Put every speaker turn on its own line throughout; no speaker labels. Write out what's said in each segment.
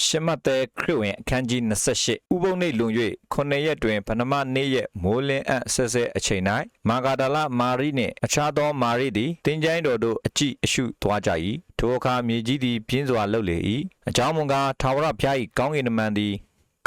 ရှမတ်တဲခရစ်ဝင်အခန်းကြီး28ဥပုံနေလွန်၍9ရက်တွင်ပဏမနေ့ရက်မိုးလင်းအပ်ဆဲဆဲအချိန်၌မာဂဒလမာရိနှင့်အခြားသောမာရိသည်တင်ကြိုင်းတော်တို့အကြည့်အရှုသွားကြ၏ထိုအခါမြေကြီးသည်ပြင်းစွာလှုပ်လေ၏အကြောင်းမူကားထာဝရဘုရား၏ကောင်းကင်တမန်သည်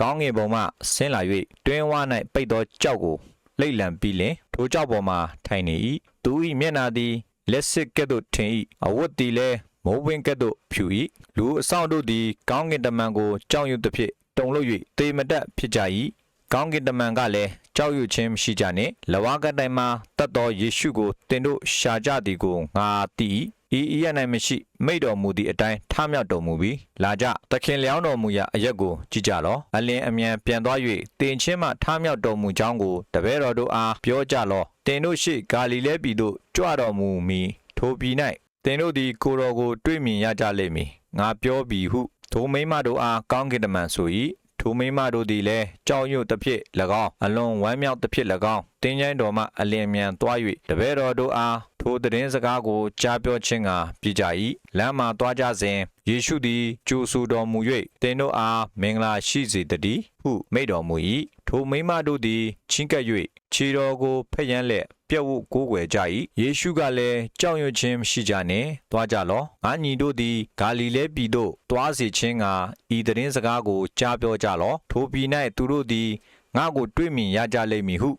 ကောင်းကင်ဘုံမှဆင်းလာ၍တွင်ဝ၌ပိတ်သောကြောက်ကိုလိမ့်လံပြီးလင်ထိုကြောက်ပေါ်မှထိုင်နေ၏သူ၏မျက်နှာသည်လက်စစ်ကဲ့သို့ထင်၏အဝတ်သည်လည်းမိုးဝင်းကဲ့သို့ဖြူ၏လူအဆောင်တို့သည်ကောင်းကင်တမန်ကိုကြောက်ရွံ့သဖြင့်တုန်လှုပ်၍တေမတတ်ဖြစ်ကြ၏ကောင်းကင်တမန်ကလည်းကြောက်ရွံ့ခြင်းမရှိကြနှင့်လဝကတိုင်မှတတ်သောယေရှုကိုတင်တို့ရှာကြသည်ကိုငါသိ၏ဤရ၌မရှိမိတော်မူသည့်အတိုင်းထမြောက်တော်မူပြီးလာကြသခင်လျောင်းတော်မူရာအရက်ကိုကြည့်ကြလော့အလင်းအမြန်ပြန်သွား၍တင်ချင်းမှထမြောက်တော်မူကြောင်းကိုတပည့်တော်တို့အားပြောကြလော့တင်တို့ရှိဂါလိလဲပြည်သို့ကြွတော်မူမီထိုပြည်၌သင်တို့သည်ကိုယ်တော်ကိုတွေ့မြင်ရကြလိမ့်မည်ငါပြောပြီဟုထိုမိန်းမတို့အားကောင်းကင်တမန်ဆို၏ထိုမိန်းမတို့သည်လည်းကြောက်ရွံ့သဖြင့်၎င်းအလွန်ဝမ်းမြောက်သဖြင့်၎င်းတင်းကျိုင်းတော်မှအလင်းမြန်သွား၍တပည့်တော်တို့အားထိုသတင်းစကားကိုကြားပြောခြင်းကပြကြ၏လမ်းမှာသွားကြစဉ်ယေရှုသည်ကြိုဆိုတော်မူ၍သင်တို့အားမင်္ဂလာရှိစေတည်းဟုမိန့်တော်မူ၏ထိုမိန်းမတို့သည်ချီးကပ်၍ခြေတော်ကိုဖက်ယမ်းလက်ပြတ်ဝတ်ကိုးကွယ်ကြ၏ယေရှုကလည်းကြောက်ရွံ့ခြင်းမရှိကြနှင့်သွားကြလော့ငါညီတို့သည်ဂါလိလဲပြည်သို့သွားစေခြင်းကဤသတင်းစကားကိုကြားပြောကြလော့ထိုပြည်၌သူတို့သည်ငါကိုတွေ့မြင်ရကြလိမ့်မည်ဟု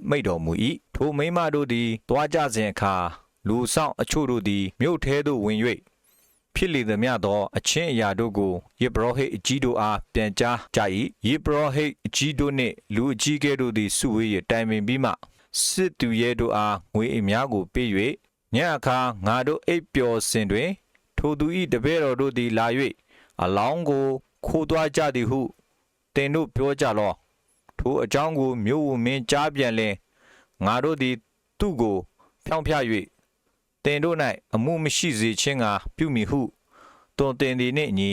မိန့်တော်မူ၏ထိုမိန်းမတို့သည်သွားကြစဉ်အခါလူဆောင်အချို့တို့သည်မြို့ထဲသို့ဝင်၍ဖြစ်လေသည်မြသောအချင်းအရာတို့ကိုယေဘရဟိတ်အကြီးတို့အားပြန်ကြားကြ၏ယေဘရဟိတ်အကြီးတို့နှင့်လူအကြီးကဲတို့သည်စုဝေး၍တိုင်ပင်ပြီးမှစစ်သူရဲတို့အားငွေအများကိုပေး၍ညအခါငါတို့အိပ်ပျော်စဉ်တွင်ထိုသူ၏တပည့်တော်တို့သည်လာ၍အလောင်းကိုခိုးသွားကြသည်ဟုတင်တို့ပြောကြလော့ထိုအကြောင်းကိုမြို့ဝန်မင်းကြားပြန်လင်ငါတို့သည်သူ့ကိုဖြောင်းဖျ၍တင်တို့၌အမှုမရှိစေခြင်းကပြုမိဟုတွင်တင်သည်နှင့်ညီ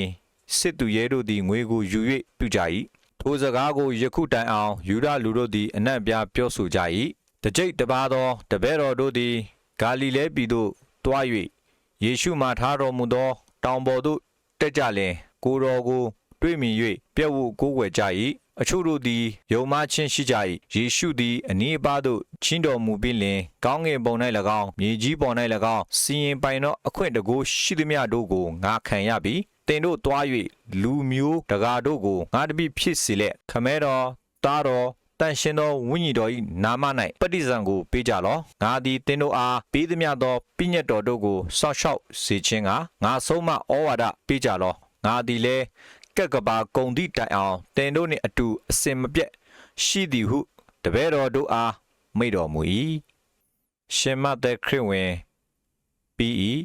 စစ်သူရဲတို့သည်ငွေကိုယူ၍ပြုကြ၏ထိုစကားကိုယခုတိုင်အောင်ယူဒလူတို့သည်အနှံ့ပြားပြောဆိုကြ၏တကြိတ်တပါသောတပည့်တော်တို့သည်ဂါလိလဲပြည်သို့တွား၍ယေရှုမှထားတော်မူသောတောင်ပေါ်သို့တက်ကြလင်ကိုယ်တော်ကိုတွေ့မြင်၍ပြည့်ဝကိုးကွယ်ကြ၏အချို့တို့သည်ယုံမှချင်းရှိကြ၏ယေရှုသည်အနီးအပါးသို့ချင်းတော်မူပြီးလင်ကောင်းကင်ဘုံ၌၎င်းမြေကြီးပေါ်၌၎င်းစီရင်ပိုင်သောအခွင့်တကိုးရှိသမျှတို့ကိုငါခံရပြီတင်တို့တွား၍လူမျိုးတကာတို့ကိုငါတပိဖြစ်စေလက်ခမဲတော်သားတော်တန်ရှင်သောဝိညာဉ်တော်၏နာမ၌ပဋိဇံကိုပေးကြလော့ငါသည်တင်တို့အားပေးသမျှသောပညတ်တော်တို့ကိုစောင့်ရှောက်စေခြင်းကငါဆုံးမဩဝါဒပေးကြလော့ငါသည်လည်းကက်ကဘာဂုံသည့်တိုင်အောင်တင်တို့နှင့်အတူအစင်မပြတ်ရှိသည်ဟုတပည့်တော်တို့အားမိန့်တော်မူ၏ရှင်မသက်ခရစ်ဝင်ပြီး၏